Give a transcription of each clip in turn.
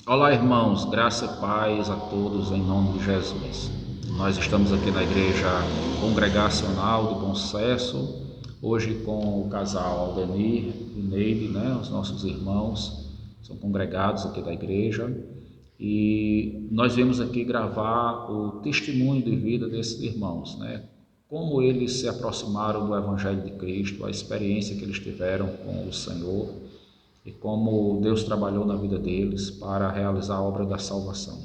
Olá, irmãos, graça e paz a todos em nome de Jesus. Nós estamos aqui na Igreja Congregacional de Bom Sucesso, hoje com o casal Aldenir e Neide, né, os nossos irmãos, são congregados aqui da igreja, e nós viemos aqui gravar o testemunho de vida desses irmãos, né, como eles se aproximaram do Evangelho de Cristo, a experiência que eles tiveram com o Senhor e como Deus trabalhou na vida deles para realizar a obra da salvação.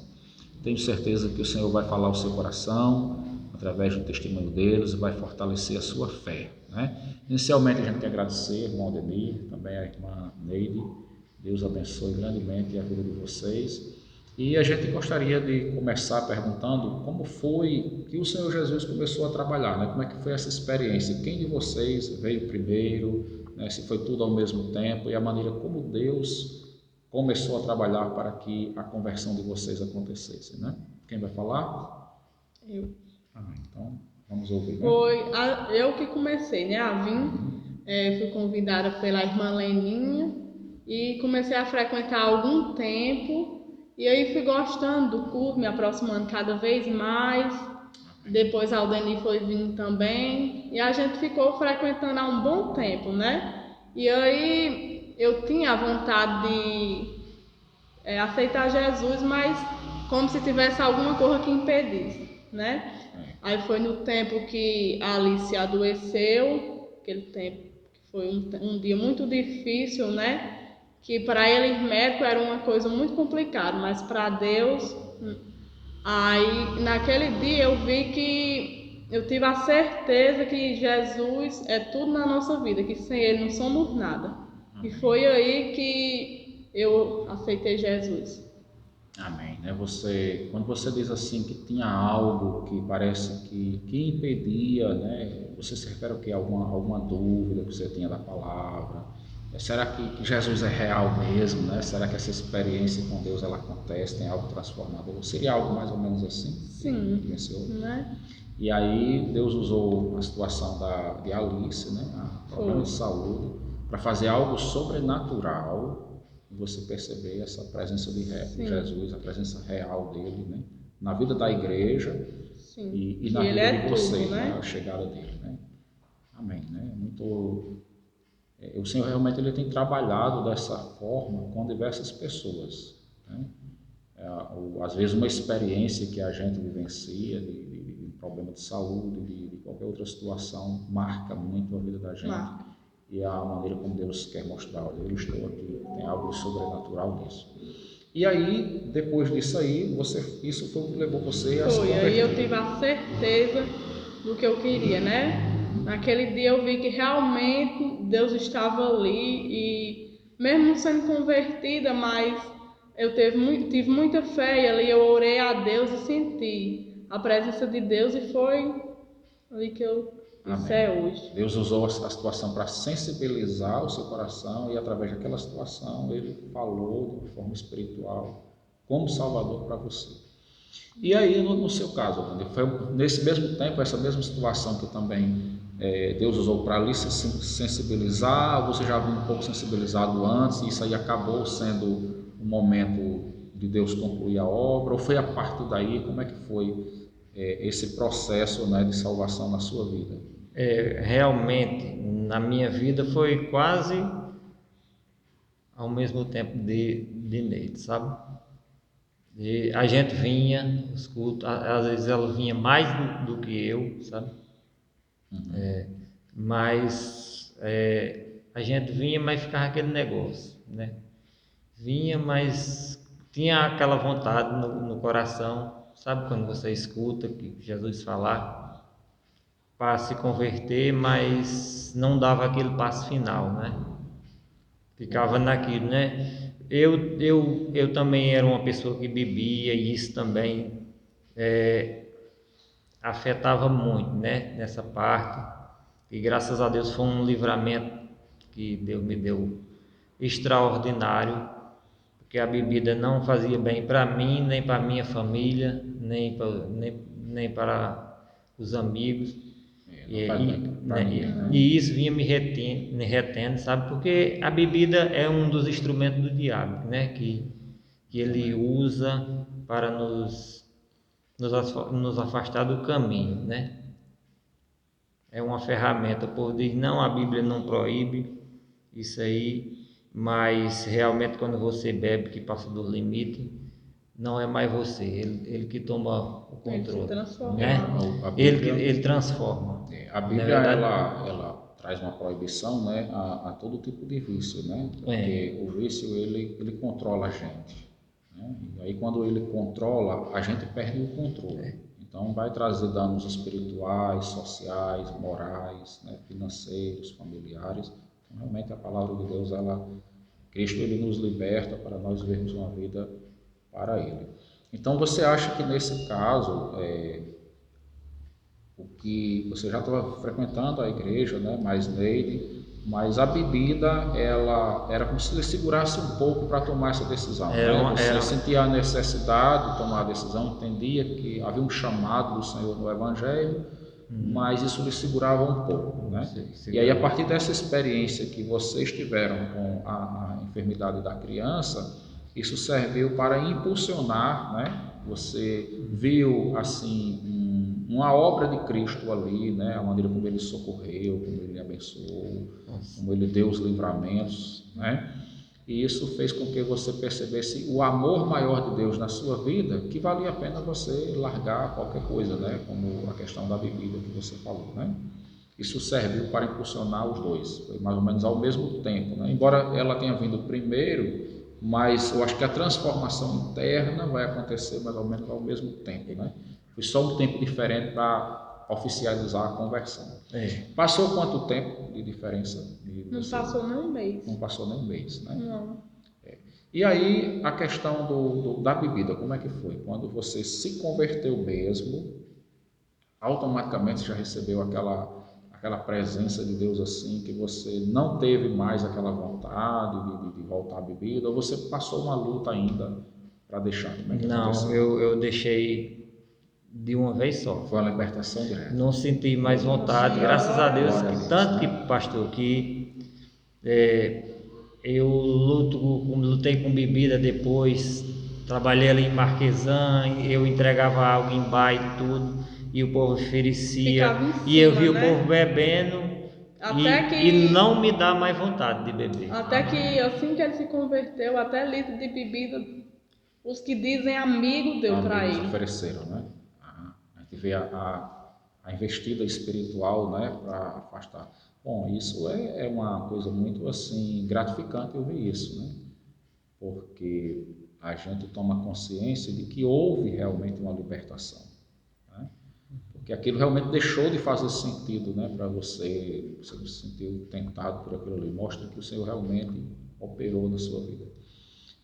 Tenho certeza que o Senhor vai falar ao seu coração através do testemunho deles e vai fortalecer a sua fé, né? Inicialmente a gente quer agradecer ao irmão Ademir, também a irmã Neide. Deus abençoe grandemente a vida de vocês. E a gente gostaria de começar perguntando como foi que o Senhor Jesus começou a trabalhar, né? Como é que foi essa experiência? Quem de vocês veio primeiro, né? Se foi tudo ao mesmo tempo e a maneira como Deus começou a trabalhar para que a conversão de vocês acontecesse, né? Quem vai falar? Eu. Então vamos ouvir, né? Eu que comecei, né, a vir. Fui convidada pela irmã Leninha e comecei a frequentar há algum tempo. E aí fui gostando do culto, me aproximando cada vez mais. Depois a Aldeni foi vindo também. E a gente ficou frequentando há um bom tempo, né? E aí eu tinha a vontade de aceitar Jesus, mas como se tivesse alguma coisa que impedisse, né? Aí foi no tempo que a Alice adoeceu, aquele tempo que foi um dia muito difícil, né? Que para eles médico era uma coisa muito complicada, mas para Deus, aí naquele dia eu vi que eu tive a certeza que Jesus é tudo na nossa vida, que sem Ele não somos nada. E foi aí que eu aceitei Jesus. Amém. Né? Quando você diz assim que tinha algo que parece que impedia, né? Você se refere ao que? Alguma dúvida que você tinha da palavra? Será que Jesus é real mesmo, né? Será que essa experiência com Deus ela acontece, tem algo transformador? Seria algo mais ou menos assim Sim, que venceu? né? E aí Deus usou a situação de Alice, né? A problema Foi. de saúde, para fazer algo sobrenatural e você perceber essa presença de Sim, Jesus, a presença real dele, né? Na vida da igreja sim. e Que na ele vida de é tudo, vocês, né? A né? chegada dele, né? Amém, né? O Senhor realmente ele tem trabalhado dessa forma com diversas pessoas, né? Às vezes uma experiência que a gente vivencia de um problema de saúde, de qualquer outra situação, marca muito a vida da gente Marca. e a maneira como Deus quer mostrar, olha, eu estou aqui, tem algo sobrenatural nisso. E aí, depois disso aí, isso foi o que levou você a se Foi. Aí eu tive converter. a certeza do que eu queria, né? Naquele dia eu vi que realmente Deus estava ali e mesmo sendo convertida, mas tive muita fé e ali eu orei a Deus e senti a presença de Deus e foi ali que eu disse Amém. é hoje. Deus usou a situação para sensibilizar o seu coração e através daquela situação ele falou de forma espiritual como Salvador para você. E aí, no seu caso, foi nesse mesmo tempo, essa mesma situação que também Deus usou para ali se sensibilizar, você já havia um pouco sensibilizado antes, e isso aí acabou sendo um momento de Deus concluir a obra, ou foi a partir daí, como é que foi esse processo, né, de salvação na sua vida? Realmente, na minha vida foi quase ao mesmo tempo de Neide, sabe? E a gente vinha, os cultos, às vezes ela vinha mais do que eu, sabe? Mas a gente vinha, mas ficava aquele negócio, né? Vinha, mas tinha aquela vontade no coração, sabe? Quando você escuta que Jesus falar para se converter, mas não dava aquele passo final, né? Ficava naquilo, né? Eu também era uma pessoa que bebia e isso também afetava muito, né? Nessa parte. E graças a Deus foi um livramento que Deus me deu extraordinário, porque a bebida não fazia bem para mim, nem para minha família, nem para os amigos. Não faz bem para ninguém, né? E isso vinha me retendo, sabe? Porque a bebida é um dos instrumentos do diabo, né? Que que Ele usa para nos afastar do caminho, né? É uma ferramenta. O povo diz, não, a Bíblia não proíbe isso aí, mas realmente quando você bebe que passa do limite, não é mais você, ele que toma o Ele se controle, transforma. né? A Ele, Bíblia, ele transforma. a Na Bíblia verdade, ela traz uma proibição, né, a todo tipo de vício, né? Porque o vício ele controla a gente, né? E aí quando ele controla, a gente perde o controle. Então vai trazer danos espirituais, sociais, morais, né, financeiros, familiares. Então, realmente a palavra de Deus, Cristo ele nos liberta para nós vivermos uma vida para Ele. Então você acha que nesse caso, o que você já estava frequentando a igreja, né, mais nele, mas a bebida ela era como se ele segurasse um pouco para tomar essa decisão, né? Você sentia a necessidade de tomar a decisão, entendia que havia um chamado do Senhor no Evangelho, mas isso lhe segurava um pouco, né? E aí a partir dessa experiência que vocês tiveram com a enfermidade da criança, isso serviu para impulsionar, né? Você viu assim uma obra de Cristo ali, né? A maneira como ele socorreu, como ele abençoou, como ele deu os livramentos, né? E isso fez com que você percebesse o amor maior de Deus na sua vida, que valia a pena você largar qualquer coisa, né? Como a questão da bebida que você falou, né? Isso serviu para impulsionar os dois, foi mais ou menos ao mesmo tempo, né? Embora ela tenha vindo primeiro, mas eu acho que a transformação interna vai acontecer mais ou menos ao mesmo tempo, né? Foi só um tempo diferente para oficializar a conversão. Passou quanto tempo de diferença? Não passou nem um mês. Não passou nem um mês, né? Não. E aí a questão da bebida, como é que foi? Quando você se converteu mesmo, automaticamente já recebeu aquela presença de Deus assim, que você não teve mais aquela vontade de voltar à bebida, ou você passou uma luta ainda para deixar? Como é que não, eu deixei de uma vez só. Foi uma libertação direta. Não senti mais vontade, graças a Deus, que tanto que, pastor, que eu lutei com bebida depois, trabalhei ali em Marquesan, eu entregava água em bar e tudo, e o povo oferecia, e eu vi o povo bebendo, e não me dá mais vontade de beber. Até que assim que ele se converteu, até litro de bebida, os que dizem amigo deu para ele. Ofereceram, né? A gente vê a investida espiritual, né, para afastar. Bom, isso é uma coisa muito assim gratificante eu ver isso, né? Porque a gente toma consciência de que houve realmente uma libertação, né? Porque aquilo realmente deixou de fazer sentido, né, para você não se sentiu tentado por aquilo ali. Mostra que o Senhor realmente operou na sua vida.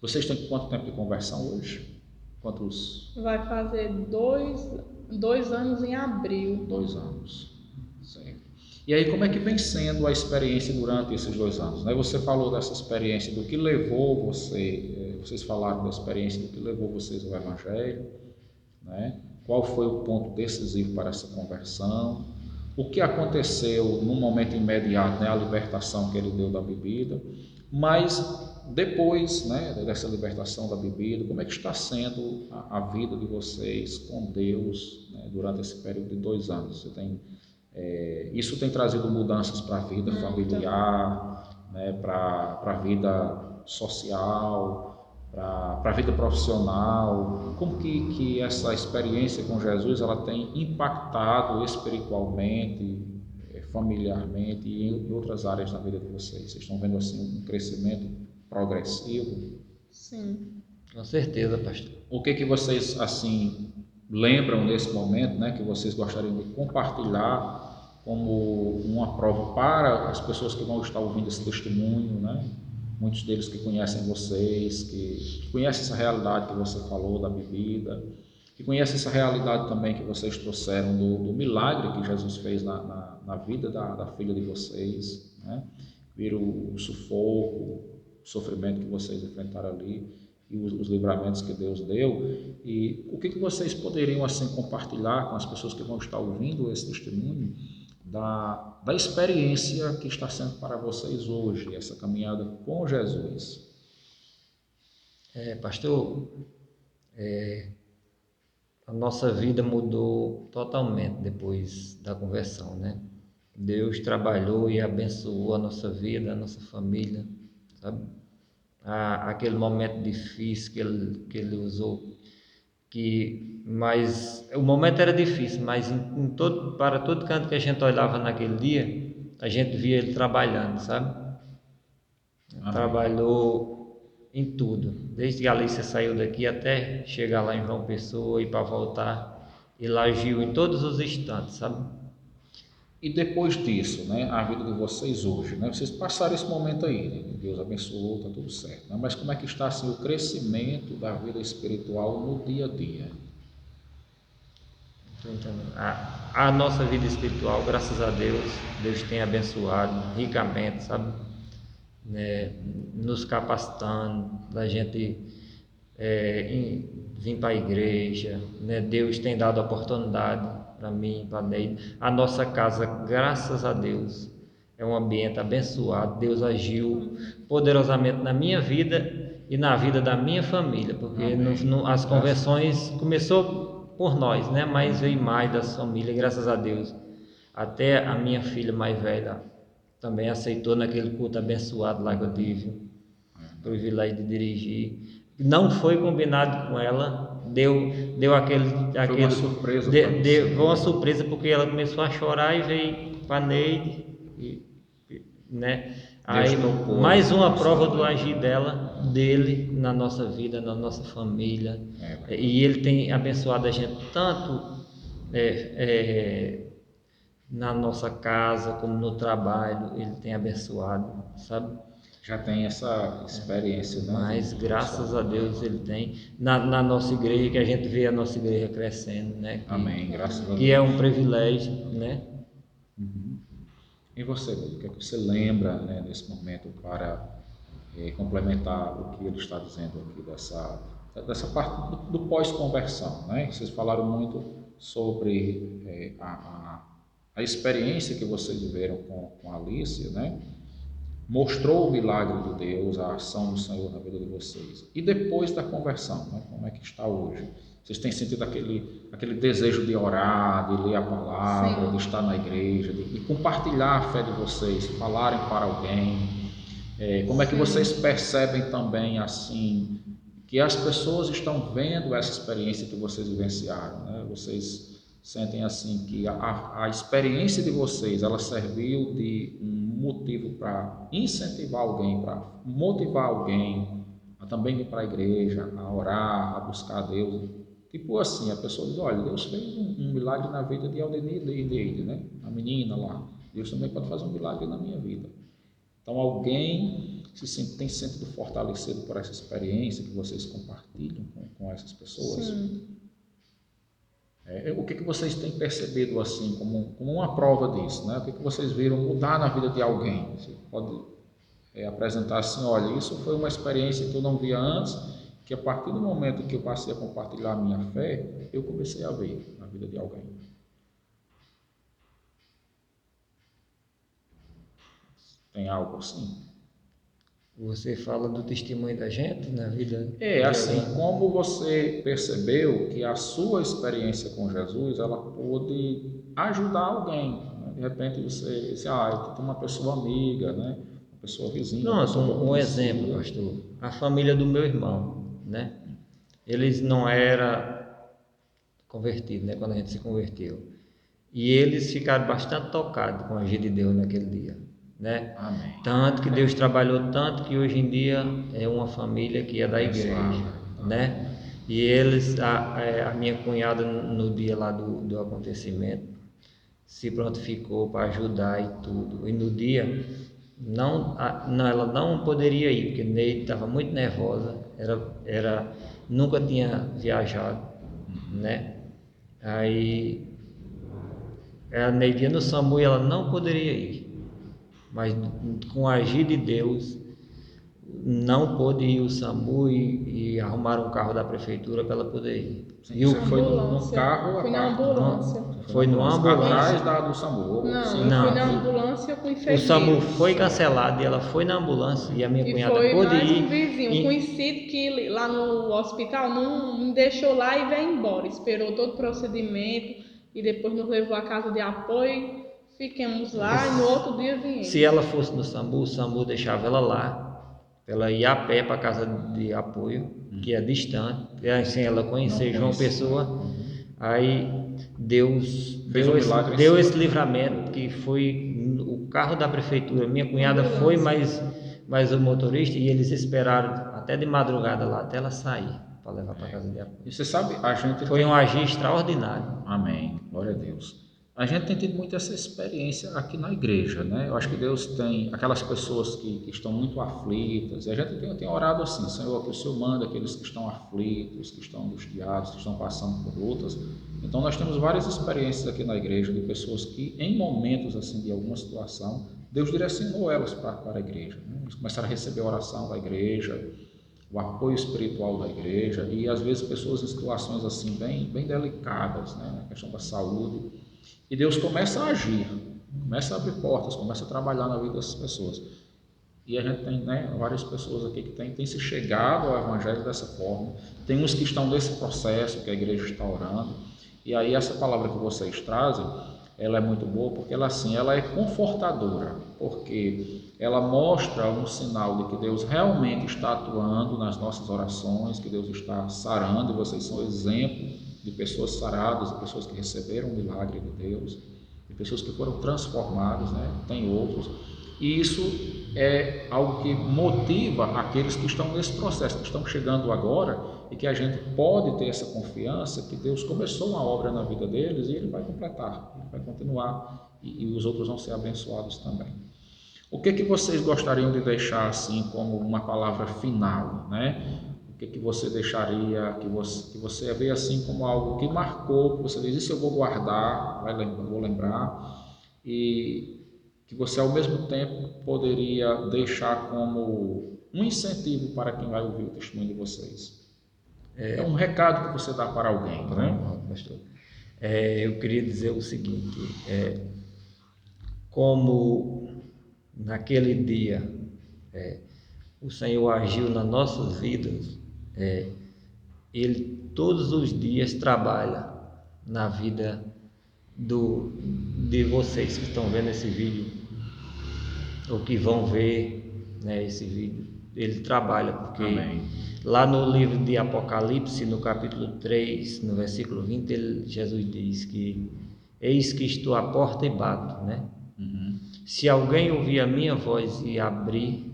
Vocês têm quanto tempo de conversão hoje? Quantos? Vai fazer dois anos em abril. 2 anos. Certo. E aí, como é que vem sendo a experiência durante esses 2 anos? Né? Você falou dessa experiência, do que levou vocês falaram da experiência do que levou vocês ao Evangelho, né? Qual foi o ponto decisivo para essa conversão? O que aconteceu no momento imediato, né? A libertação que ele deu da bebida, mas depois, né, dessa libertação da bebida, como é que está sendo a vida de vocês com Deus, né, durante esse período de 2 anos? Isso tem trazido mudanças para a vida familiar, né, para a vida social, para a vida profissional? Como que essa experiência com Jesus ela tem impactado espiritualmente, familiarmente e em outras áreas da vida de vocês? Vocês estão vendo assim um crescimento progressivo? Sim. Com certeza, pastor. O que vocês assim lembram desse momento, né, que vocês gostariam de compartilhar como uma prova para as pessoas que vão estar ouvindo esse testemunho, né? Muitos deles que conhecem vocês, que conhecem essa realidade que você falou da bebida, que conhecem essa realidade também que vocês trouxeram do milagre que Jesus fez na vida da filha de vocês, né? Viram o sufoco, o sofrimento que vocês enfrentaram ali e os livramentos que Deus deu. E o que vocês poderiam assim compartilhar com as pessoas que vão estar ouvindo esse testemunho da experiência que está sendo para vocês hoje, essa caminhada com Jesus? Pastor, a nossa vida mudou totalmente depois da conversão, né? Deus trabalhou e abençoou a nossa vida, a nossa família, sabe? Aquele momento difícil que ele usou, mas o momento era difícil, mas para todo canto que a gente olhava naquele dia, a gente via ele trabalhando, sabe? Amém. Trabalhou em tudo, desde que a Alicia saiu daqui até chegar lá em João Pessoa e para voltar, ele agiu em todos os instantes, sabe? E depois disso, né, a vida de vocês hoje, né, vocês passaram esse momento aí, né, Deus abençoou, está tudo certo, né, mas como é que está assim, o crescimento da vida espiritual no dia a dia? Então, a nossa vida espiritual, graças a Deus, Deus tem abençoado ricamente, sabe? Né? Nos capacitando, da gente vir para a igreja, né? Deus tem dado oportunidade para mim, para a Neide. A nossa casa, graças a Deus, é um ambiente abençoado. Deus agiu poderosamente na minha vida e na vida da minha família, porque as conversões começou por nós, né? Mas veio mais das famílias, graças a Deus. Até a minha filha mais velha também aceitou naquele culto abençoado lá que eu tive o privilégio de dirigir. Não foi combinado com ela, deu aquele Foi uma surpresa. Foi uma surpresa porque ela começou a chorar e veio para a Neide, né? Aí, mais uma prova do agir dele na nossa vida, na nossa família. E ele tem abençoado a gente tanto na nossa casa como no trabalho, ele tem abençoado, sabe? Já tem essa experiência, né? Mas graças a Deus ele tem na nossa igreja, que a gente vê a nossa igreja crescendo, né? Amém, graças a Deus. Que é um privilégio, né? Uhum. E você, o que é que você lembra, né, nesse momento para complementar o que ele está dizendo aqui dessa parte do pós-conversão, né? Vocês falaram muito sobre a experiência que vocês viveram com a Alicia, né? Mostrou o milagre de Deus, a ação do Senhor na vida de vocês. E depois da conversão, né? Como é que está hoje? Vocês têm sentido aquele desejo de orar, de ler a palavra, de estar na igreja, de compartilhar a fé de vocês, falarem para alguém? Como é que vocês percebem também assim que as pessoas estão vendo essa experiência que vocês vivenciaram, né? Vocês sentem assim que a experiência de vocês, ela serviu de um motivo para incentivar alguém, para motivar alguém a também vir para a igreja, a orar, a buscar a Deus? Tipo assim, a pessoa diz, olha, Deus fez um milagre na vida de Aldenir e Neide, né? A menina lá. Deus também pode fazer um milagre na minha vida. Então alguém tem se sentido fortalecido por essa experiência que vocês compartilham com essas pessoas? Sim. O que vocês têm percebido assim como uma prova disso, né? O que vocês viram mudar na vida de alguém? Você pode apresentar assim, olha, isso foi uma experiência que eu não via antes, que a partir do momento que eu passei a compartilhar a minha fé, eu comecei a ver na vida de alguém. Tem algo assim? Você fala do testemunho da gente na vida? Assim, como você percebeu que a sua experiência com Jesus, ela pôde ajudar alguém, né? De repente você eu tenho uma pessoa amiga, né? Uma pessoa vizinha. Pronto, um exemplo, pastor. A família do meu irmão, né? Eles não eram convertidos, né? Quando a gente se converteu. E eles ficaram bastante tocados com a agir de Deus naquele dia, né? Amém. Tanto que Deus trabalhou tanto que hoje em dia é uma família que é da igreja, né? E eles, a minha cunhada no dia lá do acontecimento se prontificou para ajudar e tudo. E no dia ela não poderia ir porque Neide estava muito nervosa, nunca tinha viajado, né? Aí a Neide ia no SAMU e ela não poderia ir. Mas com a agir de Deus, não pôde ir o SAMU e arrumaram um carro da prefeitura para ela poder ir. Sim, você foi no carro? Fui na ambulância. Foi numa ambulância. Atrás do SAMU? Não, Sim. eu fui na ambulância com O enfermeiros. SAMU foi cancelado e ela foi na ambulância e a minha cunhada foi pôde mais ir. um vizinho conhecido que lá no hospital não me deixou lá e veio embora. Esperou todo o procedimento e depois nos levou à casa de apoio. Fiquemos lá e no outro dia viemos. Se ela fosse no SAMU, o SAMU deixava ela lá. Ela ia a pé para a casa de apoio, que é distante, e assim ela conhecer João Pessoa. Aí Deus deu esse livramento, que foi o carro da prefeitura. Minha cunhada foi, mais o motorista, e eles esperaram até de madrugada lá, até ela sair, para levar para a casa de apoio. E você sabe, a gente foi um agir extraordinário. Amém, glória a Deus. A gente tem tido muito essa experiência aqui na igreja, né? Eu acho que Deus tem aquelas pessoas que estão muito aflitas, e a gente tem orado assim: Senhor, que o Senhor manda aqueles que estão aflitos, que estão angustiados, que estão passando por lutas. Então nós temos várias experiências aqui na igreja de pessoas que em momentos assim de alguma situação, Deus direcionou elas para a igreja, né? Eles começaram a receber a oração da igreja, o apoio espiritual da igreja, e às vezes pessoas em situações assim bem delicadas, né? Na questão da saúde. E Deus começa a agir, começa a abrir portas, começa a trabalhar na vida dessas pessoas. E a gente tem, né, várias pessoas aqui que têm se chegado ao Evangelho dessa forma. Tem uns que estão nesse processo, que a igreja está orando. E aí essa palavra que vocês trazem, ela é muito boa porque ela é confortadora, porque ela mostra um sinal de que Deus realmente está atuando nas nossas orações, que Deus está sarando, e vocês são exemplo de pessoas saradas, de pessoas que receberam o milagre de Deus, de pessoas que foram transformadas, né? Tem outros. E isso é algo que motiva aqueles que estão nesse processo, que estão chegando agora, e que a gente pode ter essa confiança que Deus começou uma obra na vida deles e Ele vai completar, Ele vai continuar, e os outros vão ser abençoados também. O que vocês gostariam de deixar assim como uma palavra final, né? O que você deixaria, que você vê assim como algo que marcou, que você diz: isso eu vou guardar, vou lembrar, e que você ao mesmo tempo poderia deixar como um incentivo para quem vai ouvir o testemunho de vocês? É um recado que você dá para alguém, né? Pastor. Eu queria dizer o seguinte: como naquele dia o Senhor agiu nas nossas vidas, Ele todos os dias trabalha na vida de vocês que estão vendo esse vídeo, ou que vão ver, né, esse vídeo. Ele trabalha, porque Amém. Lá no livro de Apocalipse, no capítulo 3, no versículo 20, Jesus diz que eis que estou à porta e bato, né? Uhum. Se alguém ouvir a minha voz e abrir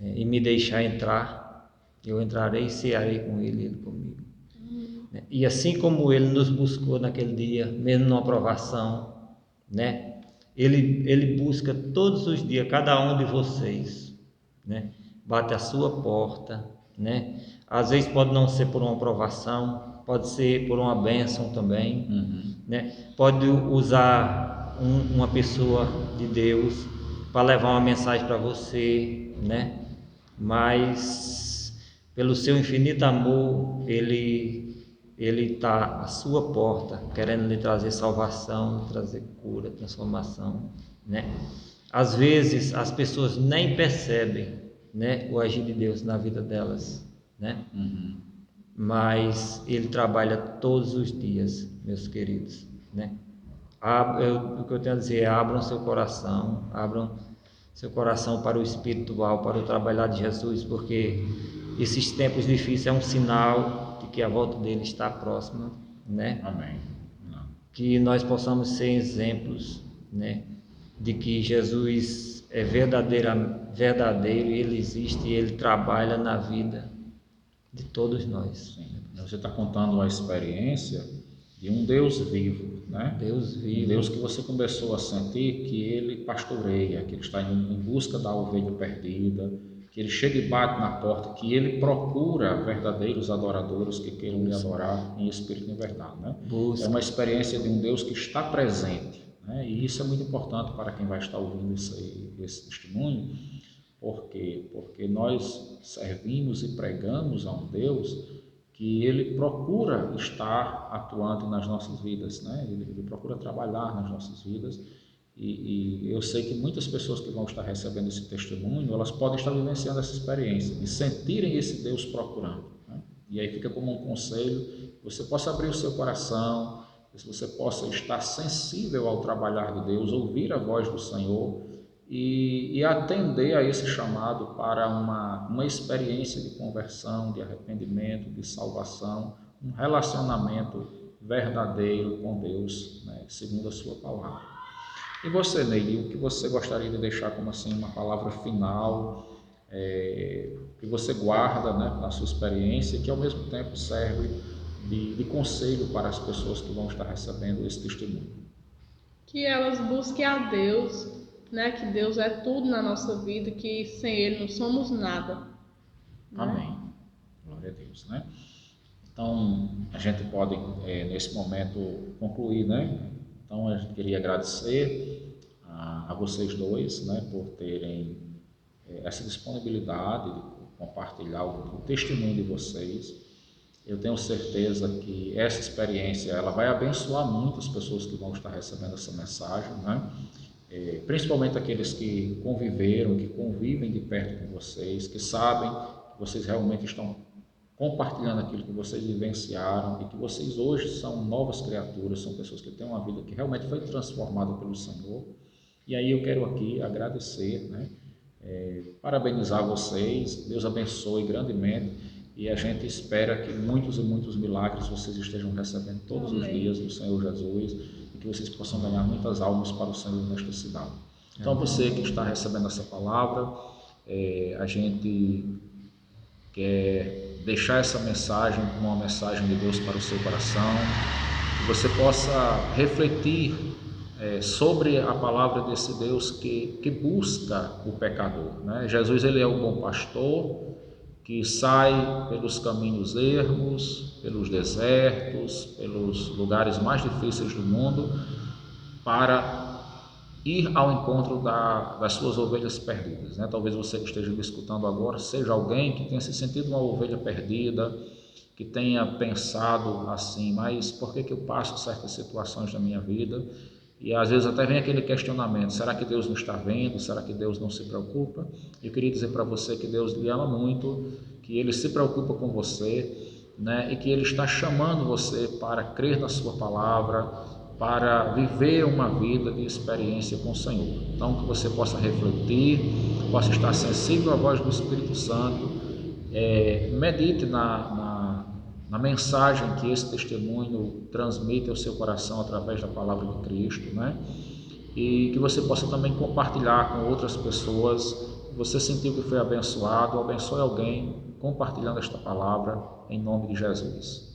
e me deixar entrar, eu entrarei e cearei com ele e ele comigo. E assim como ele nos buscou naquele dia, mesmo numa provação, né? Ele busca todos os dias cada um de vocês, né? Bate a sua porta, né? Às vezes pode não ser por uma provação, pode ser por uma bênção também, né? Pode usar uma pessoa de Deus para levar uma mensagem para você, né? Mas pelo seu infinito amor, ele está à sua porta, querendo lhe trazer salvação, trazer cura, transformação, né? Às vezes as pessoas nem percebem, né, o agir de Deus na vida delas, né? Mas Ele trabalha todos os dias, meus queridos, né? O que eu tenho a dizer é: abram seu coração para o espiritual, para o trabalhar de Jesus, porque esses tempos difíceis é um sinal de que a volta dele está próxima, né? Amém. Que nós possamos ser exemplos, né, de que Jesus é verdadeiro, ele existe e ele trabalha na vida de todos nós. Sim. Você está contando uma experiência de um Deus vivo, né? Deus vivo. Um Deus que você começou a sentir que Ele pastoreia, que Ele está em busca da ovelha perdida, que Ele chega e bate na porta, que Ele procura verdadeiros adoradores que queiram lhe adorar em espírito e em verdade, né? É uma experiência de um Deus que está presente, né? E isso é muito importante para quem vai estar ouvindo esse testemunho, Por quê? Porque nós servimos e pregamos a um Deus que Ele procura estar atuante nas nossas vidas, né? Ele procura trabalhar nas nossas vidas. E eu sei que muitas pessoas que vão estar recebendo esse testemunho, elas podem estar vivenciando essa experiência, de sentirem esse Deus procurando, né? E aí fica como um conselho, que você possa abrir o seu coração, que você possa estar sensível ao trabalhar de Deus, ouvir a voz do Senhor e atender a esse chamado para uma experiência de conversão, de arrependimento, de salvação, um relacionamento verdadeiro com Deus, né, segundo a sua palavra. E você, Neide, o que você gostaria de deixar como assim uma palavra final, que você guarda, né, na sua experiência, que ao mesmo tempo serve de conselho para as pessoas que vão estar recebendo esse testemunho? Que elas busquem a Deus, né? Que Deus é tudo na nossa vida, que sem Ele não somos nada. Né? Amém. Glória a Deus, né? Então, a gente pode, nesse momento, concluir, né? Então, a gente queria agradecer a vocês dois, né, por terem essa disponibilidade de compartilhar o testemunho de vocês. Eu tenho certeza que essa experiência ela vai abençoar muitas pessoas que vão estar recebendo essa mensagem, né? Principalmente aqueles que conviveram, que convivem de perto com vocês, que sabem que vocês realmente estão compartilhando aquilo que vocês vivenciaram e que vocês hoje são novas criaturas, são pessoas que têm uma vida que realmente foi transformada pelo Senhor. E aí eu quero aqui agradecer, né? Parabenizar vocês, Deus abençoe grandemente e a gente espera que muitos e muitos milagres vocês estejam recebendo todos os dias do Senhor Jesus e que vocês possam ganhar muitas almas para o Senhor nesta cidade. Então você que está recebendo essa palavra, a gente quer deixar essa mensagem como uma mensagem de Deus para o seu coração, que você possa refletir sobre a palavra desse Deus que busca o pecador, né? Jesus ele é o bom pastor que sai pelos caminhos ermos, pelos desertos, pelos lugares mais difíceis do mundo para ir ao encontro das suas ovelhas perdidas, né? Talvez você que esteja me escutando agora seja alguém que tenha se sentido uma ovelha perdida, que tenha pensado assim, mas por que eu passo certas situações na minha vida? E às vezes até vem aquele questionamento, será que Deus não está vendo? Será que Deus não se preocupa? Eu queria dizer para você que Deus lhe ama muito, que Ele se preocupa com você, né? E que Ele está chamando você para crer na sua palavra, para viver uma vida de experiência com o Senhor. Então que você possa refletir, possa estar sensível à voz do Espírito Santo, medite na mensagem que esse testemunho transmite ao seu coração através da palavra de Cristo, né? E que você possa também compartilhar com outras pessoas. Você sentiu que foi abençoado, abençoe alguém compartilhando esta palavra em nome de Jesus.